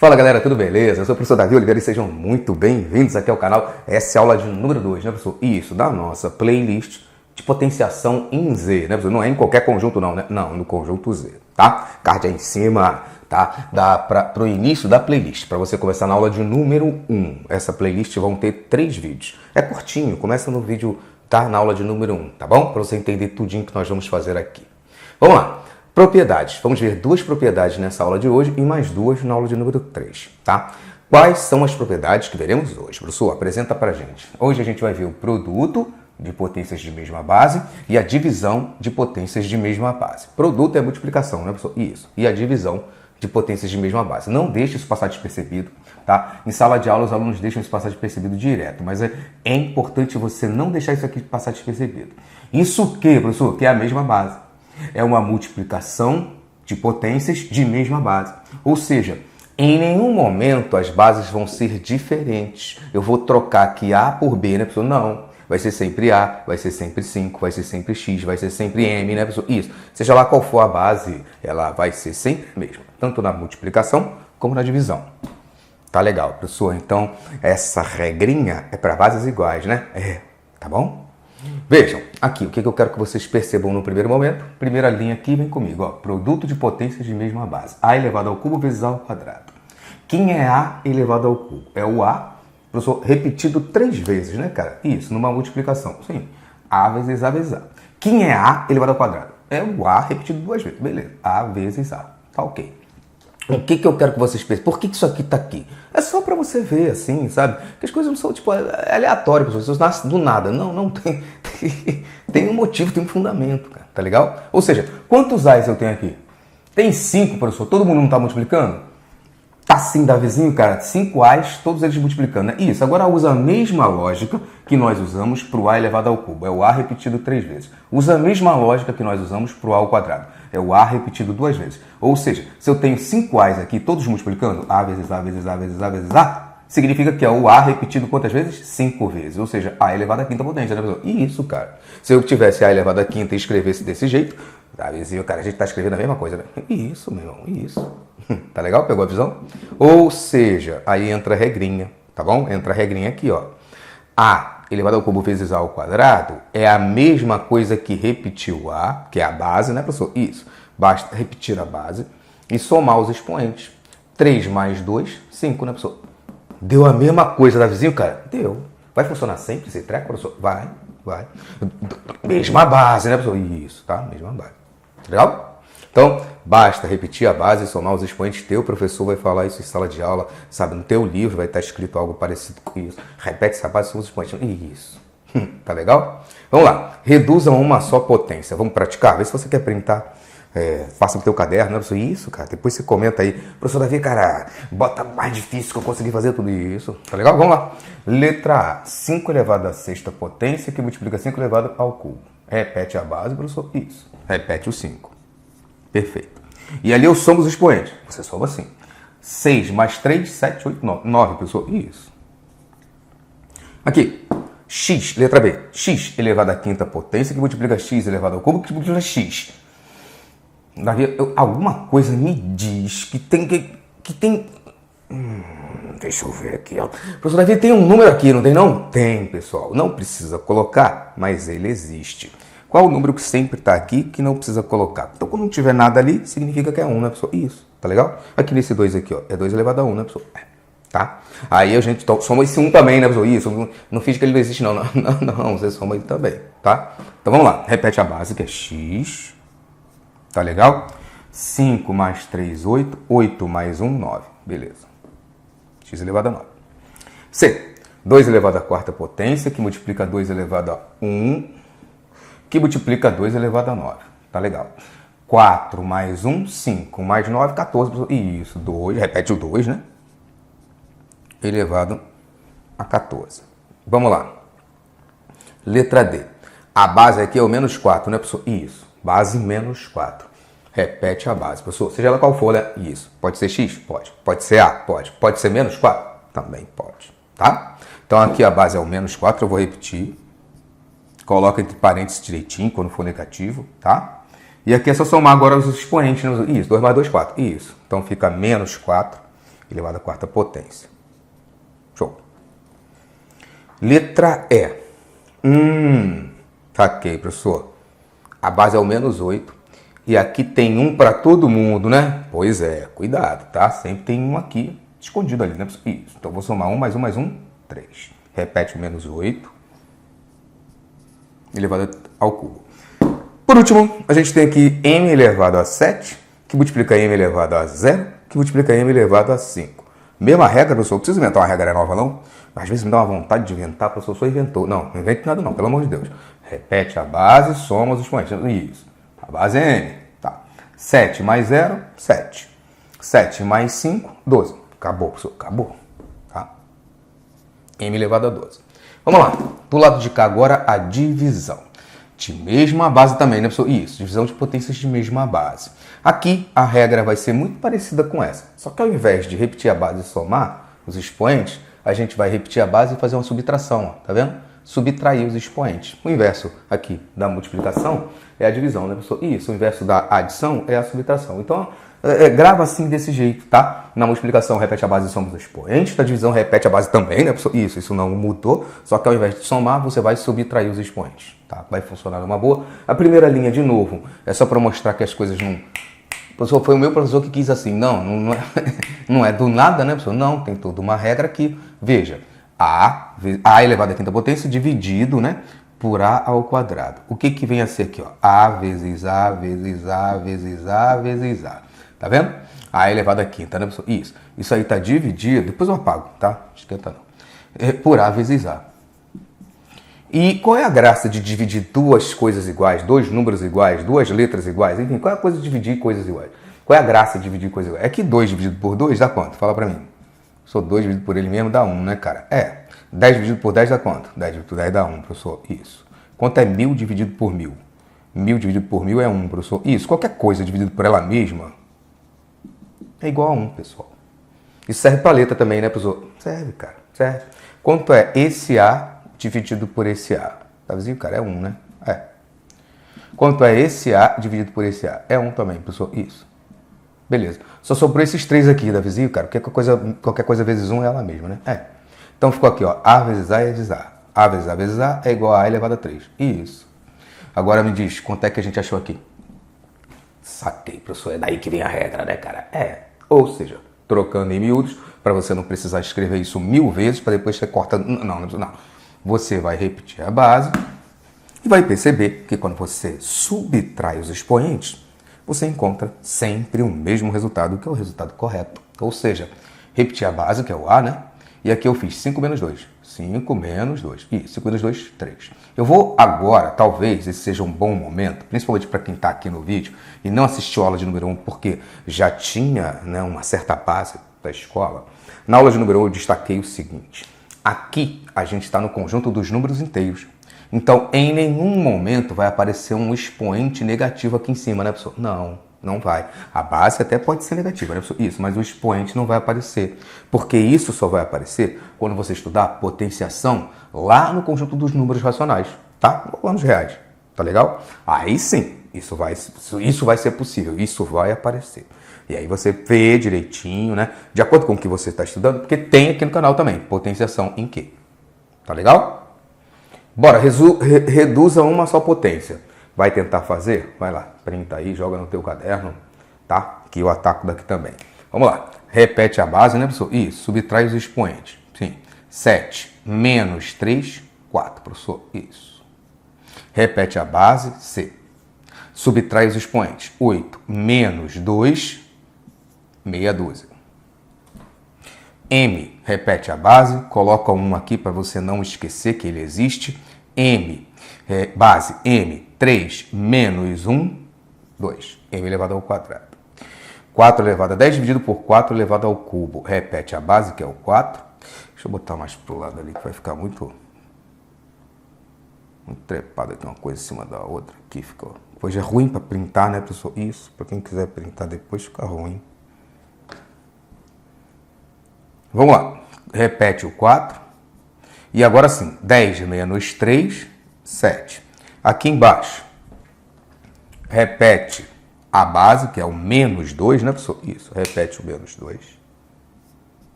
Fala galera, tudo beleza? Eu sou o professor Davi Oliveira e sejam muito bem-vindos aqui ao canal. Essa é a aula de número 2, né, professor? Isso, da nossa playlist de potenciação em Z, né, professor? Não é em qualquer conjunto não, né? Não, no conjunto Z, tá? Card aí em cima, tá? Dá pro início da playlist, para você começar na aula de número 1. Essa playlist vão ter 3 vídeos. É curtinho, começa no vídeo, tá? Na aula de número 1, tá bom? Para você entender tudinho que nós vamos fazer aqui. Vamos lá. Propriedades. Vamos ver 2 propriedades nessa aula de hoje e mais 2 na aula de número 3, tá? Quais são as propriedades que veremos hoje? Professor, apresenta pra gente. Hoje a gente vai ver o produto de potências de mesma base e a divisão de potências de mesma base. Produto é multiplicação, né, professor? Isso. E a divisão de potências de mesma base. Não deixe isso passar despercebido, tá? Em sala de aula os alunos deixam isso passar despercebido direto, mas é importante você não deixar isso aqui passar despercebido. Isso o quê, professor? Que é a mesma base. É uma multiplicação de potências de mesma base. Ou seja, em nenhum momento as bases vão ser diferentes. Eu vou trocar aqui A por B, né, professor? Não. Vai ser sempre A, vai ser sempre 5, vai ser sempre X, vai ser sempre M, né, professor? Isso. Seja lá qual for a base, ela vai ser sempre a mesma. Tanto na multiplicação como na divisão. Tá legal, professor? Então, essa regrinha é para bases iguais, né? Tá bom? Vejam, aqui, o que eu quero que vocês percebam no primeiro momento. Primeira linha aqui, vem comigo, ó. Produto de potências de mesma base. A elevado ao cubo vezes A ao quadrado. Quem é A elevado ao cubo? É o A, professor, repetido 3 vezes, né, cara? Isso, numa multiplicação. Sim, A vezes A vezes A. Quem é A elevado ao quadrado? É o A repetido 2 vezes. Beleza, A vezes A. Tá ok. O que eu quero que vocês pensem? Por que isso aqui tá aqui? É só para você ver, assim, sabe? Que as coisas não são, tipo, aleatórias, pessoas. Isso nasce do nada. Não tem. Tem um motivo, tem um fundamento, cara. Tá legal? Ou seja, quantos A's eu tenho aqui? Tem 5, professor. Todo mundo não tá multiplicando? Tá sim, Davizinho, cara. 5 A's, todos eles multiplicando, né? Isso. Agora usa a mesma lógica que nós usamos pro A elevado ao cubo. É o A repetido 3 vezes. Usa a mesma lógica que nós usamos pro A ao quadrado. É o A repetido 2 vezes. Ou seja, se eu tenho 5 A's aqui, todos multiplicando, A vezes A vezes A vezes A vezes A, significa que é o A repetido quantas vezes? 5 vezes. Ou seja, A elevado à quinta potência, né, pessoal? Isso, cara. Se eu tivesse A elevado à quinta e escrevesse desse jeito, Davizinho, cara, a gente tá escrevendo a mesma coisa, né? Isso, meu irmão, isso. Tá legal? Pegou a visão? Ou seja, aí entra a regrinha, tá bom? Entra a regrinha aqui, ó. A elevado ao cubo vezes A ao quadrado é a mesma coisa que repetir o A, que é a base, né, professor? Isso. Basta repetir a base e somar os expoentes. 3 mais 2, 5, né, professor? Deu a mesma coisa, Davizinho, cara? Deu. Vai funcionar sempre esse treco, professor? Vai. Mesma base, né, professor? Isso, tá? Mesma base. Legal? Então, basta repetir a base e somar os expoentes. Teu professor vai falar isso em sala de aula, sabe? No teu livro vai estar escrito algo parecido com isso. Repete essa base e soma os expoentes. Isso. Tá legal? Vamos lá. Reduzam a uma só potência. Vamos praticar? Vê se você quer printar. Faça no teu caderno, né, professor? Isso, cara. Depois você comenta aí. Professor Davi, cara, bota mais difícil que eu consegui fazer tudo isso. Tá legal? Vamos lá. Letra A. 5 elevado à sexta potência que multiplica 5 elevado ao cubo. Repete a base, professor. Isso. Repete o 5. Perfeito. E ali eu somo os expoentes. Você soma assim. 6 mais 3, 7, 8, 9. 9, professor. Isso. Aqui. X, letra B. X elevado à quinta potência que multiplica x elevado ao cubo que multiplica x. Davi, alguma coisa me diz que tem... deixa eu ver aqui, ó. Professor Davi, tem um número aqui, não tem não? Tem, pessoal. Não precisa colocar, mas ele existe. Qual o número que sempre está aqui que não precisa colocar? Então, quando não tiver nada ali, significa que é 1, né, pessoal? Isso, tá legal? Aqui nesse 2 aqui, ó, é 2 elevado a 1, né, pessoal? Tá? Aí a gente soma esse 1 também, né, pessoal? Isso, não fiz que ele não existe, não. Não, você soma ele também, tá? Então, vamos lá. Repete a base, que é x. Tá legal? 5 mais 3, 8. 8 mais 1, 9. Beleza. X elevado a 9. C. 2 elevado à quarta potência, que multiplica 2 elevado a 1, que multiplica 2 elevado a 9. Tá legal. 4 mais 1, 5 mais 9, 14. Isso, 2. Repete o 2, né? Elevado a 14. Vamos lá. Letra D. A base aqui é o menos 4, né, professor? Isso. Base menos 4. Repete a base, professor. Seja ela qual for, né? Isso. Pode ser X? Pode. Pode ser A? Pode. Pode ser menos 4? Também pode. Tá? Então aqui a base é o menos 4. Eu vou repetir. Coloca entre parênteses direitinho, quando for negativo, tá? E aqui é só somar agora os expoentes, né? Isso, 2 mais 2, 4. Isso. Então fica menos 4 elevado à quarta potência. Show. Letra E. Saquei, professor. A base é o menos 8. E aqui tem um para todo mundo, né? Pois é, cuidado, tá? Sempre tem um aqui escondido ali, né? Isso. Então, vou somar 1 mais 1 mais 1, 3. Repete o menos 8 elevado ao cubo. Por último, a gente tem aqui m elevado a 7, que multiplica m elevado a 0, que multiplica m elevado a 5. Mesma regra, professor. Não precisa inventar uma regra nova, não? Às vezes me dá uma vontade de inventar, professor. Eu sou inventor. Não, não invente nada não, pelo amor de Deus. Repete a base, soma os expoentes. Isso. A base é m. Tá. 7 mais 0, 7. 7 mais 5, 12. Acabou, professor. Acabou. Tá? M elevado a 12. Vamos lá. Do lado de cá agora, a divisão. De mesma base também, né, professor? Isso. Divisão de potências de mesma base. Aqui, a regra vai ser muito parecida com essa. Só que ao invés de repetir a base e somar os expoentes, a gente vai repetir a base e fazer uma subtração. Ó. Tá vendo? Subtrair os expoentes. O inverso aqui da multiplicação é a divisão, né, professor? Isso, o inverso da adição é a subtração. Então, grava assim desse jeito, tá? Na multiplicação repete a base e soma os expoentes. Na divisão repete a base também, né, professor? Isso não mudou. Só que ao invés de somar, você vai subtrair os expoentes, tá? Vai funcionar numa boa. A primeira linha, de novo, é só para mostrar que as coisas não... Professor, foi o meu professor que quis assim. Não é do nada, né, professor? Não, tem toda uma regra aqui. Veja, A elevado à quinta potência dividido, né, por A ao quadrado. O que vem a ser aqui? Ó? A vezes A vezes A vezes A vezes A. Tá vendo? A elevado à quinta, né, professor? Isso. Isso aí tá dividido, depois eu apago, tá? Esquenta não. Por A vezes A. E qual é a graça de dividir duas coisas iguais, dois números iguais, duas letras iguais? Enfim, qual é a coisa de dividir coisas iguais? Qual é a graça de dividir coisas iguais? É que 2 dividido por 2 dá quanto? Fala pra mim. Sou 2 dividido por ele mesmo dá 1, né, cara? 10 dividido por 10 dá quanto? 10 dividido por 10 dá 1, professor. Isso. Quanto é 1000 dividido por 1000? 1000 dividido por 1000 é 1, professor. Isso. Qualquer coisa dividido por ela mesma é igual a 1, pessoal. Isso serve pra letra também, né, professor? Serve, cara. Serve. Quanto é esse A dividido por esse A? Tá vizinho, cara? É 1, né? Quanto é esse A dividido por esse A? É 1 também, professor. Isso. Beleza. Só sobrou esses três aqui, da vizinho, cara. Porque qualquer coisa vezes 1 é ela mesma, né? Então ficou aqui, ó. A vezes A vezes A. A vezes A vezes A é igual a A elevado a 3. Isso. Agora me diz, quanto é que a gente achou aqui? Saquei, professor. É daí que vem a regra, né, cara? Ou seja, trocando em miúdos, para você não precisar escrever isso 1000 vezes, para depois você corta... Não. Você vai repetir a base e vai perceber que quando você subtrai os expoentes, você encontra sempre o mesmo resultado, que é o resultado correto. Ou seja, repetir a base, que é o A, né? E aqui eu fiz 5 menos 2. 5 menos 2. E 5 menos 2, 3. Eu vou agora, talvez esse seja um bom momento, principalmente para quem está aqui no vídeo e não assistiu a aula de número 1, porque já tinha, né, uma certa base da escola. Na aula de número 1 eu destaquei o seguinte. Aqui a gente está no conjunto dos números inteiros. Então, em nenhum momento vai aparecer um expoente negativo aqui em cima, né, professor? Não vai. A base até pode ser negativa, né, professor? Isso, mas o expoente não vai aparecer. Porque isso só vai aparecer quando você estudar potenciação lá no conjunto dos números racionais, tá? Lá nos reais, tá legal? Aí sim, isso vai ser possível, isso vai aparecer. E aí você vê direitinho, né? De acordo com o que você está estudando, porque tem aqui no canal também, potenciação em Q. Tá legal? Bora, reduza uma só potência. Vai tentar fazer? Vai lá, printa aí, joga no teu caderno, tá? Que eu ataco daqui também. Vamos lá. Repete a base, né, professor? Isso, subtrai os expoentes. Sim. 7 menos 3, 4, professor. Isso. Repete a base, C. Subtrai os expoentes. 8 menos 2, meia dúzia. M, repete a base, coloca um aqui para você não esquecer que ele existe. M, base, M, 3 menos 1, 2. M elevado ao quadrado. 4 elevado a 10 dividido por 4 elevado ao cubo. Repete a base, que é o 4. Deixa eu botar mais pro lado ali, que vai ficar muito trepado aqui, uma coisa em cima da outra. Aqui ficou. Depois é ruim para printar, né, pessoal? Isso, para quem quiser printar depois fica ruim. Vamos lá. Repete o 4. E agora sim, 10 menos 3, 7. Aqui embaixo, repete a base, que é o menos 2, né, professor? Isso, repete o menos 2.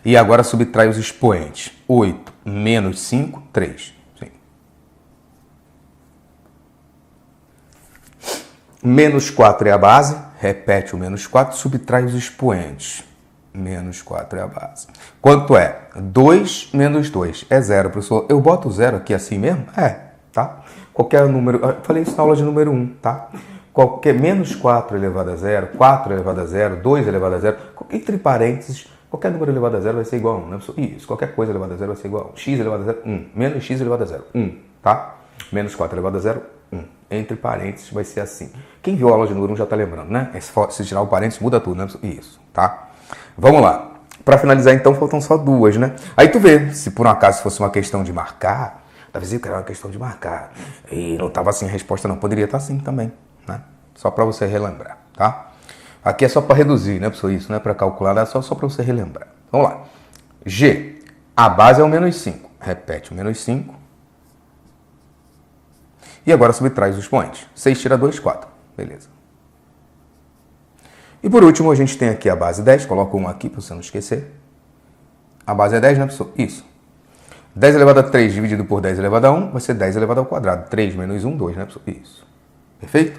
E agora subtrai os expoentes. 8 menos 5, 3. Sim. Menos 4 é a base. Repete o menos 4, subtrai os expoentes. Menos 4 é a base. Quanto é? 2 menos 2 é 0, professor. Eu boto o 0 aqui assim mesmo? Tá? Qualquer número... Eu falei isso na aula de número 1, tá? Menos 4 elevado a 0, 4 elevado a 0, 2 elevado a 0, entre parênteses, qualquer número elevado a 0 vai ser igual a 1, né, professor? Isso, qualquer coisa elevada a 0 vai ser igual a 1. X elevado a 0, 1. Menos x elevado a 0, 1, tá? Menos 4 elevado a 0, 1. Entre parênteses vai ser assim. Quem viu a aula de número 1 já tá lembrando, né? Se tirar o parênteses, muda tudo, né, professor? Isso, tá? Vamos lá. Para finalizar, então, faltam só duas, né? Aí tu vê, se por um acaso fosse uma questão de marcar, talvez eu era uma questão de marcar, e não tava assim a resposta, não. Poderia estar assim também, né? Só para você relembrar, tá? Aqui é só para reduzir, né, pessoal? Isso não é para calcular, é só para você relembrar. Vamos lá. G. A base é o menos 5. Repete o menos 5. E agora subtrai os expoentes. 6 tira 2, 4. Beleza. E por último, a gente tem aqui a base 10. Coloca 1 aqui para você não esquecer. A base é 10, né, pessoal? Isso. 10 elevado a 3 dividido por 10 elevado a 1 vai ser 10 elevado ao quadrado. 3 menos 1, 2, né, pessoal? Isso. Perfeito?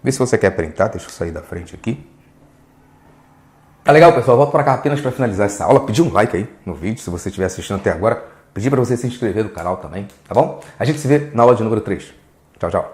Vê se você quer printar. Deixa eu sair da frente aqui. Tá legal, pessoal? Volto para cá apenas para finalizar essa aula. Pedir um like aí no vídeo, se você estiver assistindo até agora. Pedir para você se inscrever no canal também, tá bom? A gente se vê na aula de número 3. Tchau, tchau.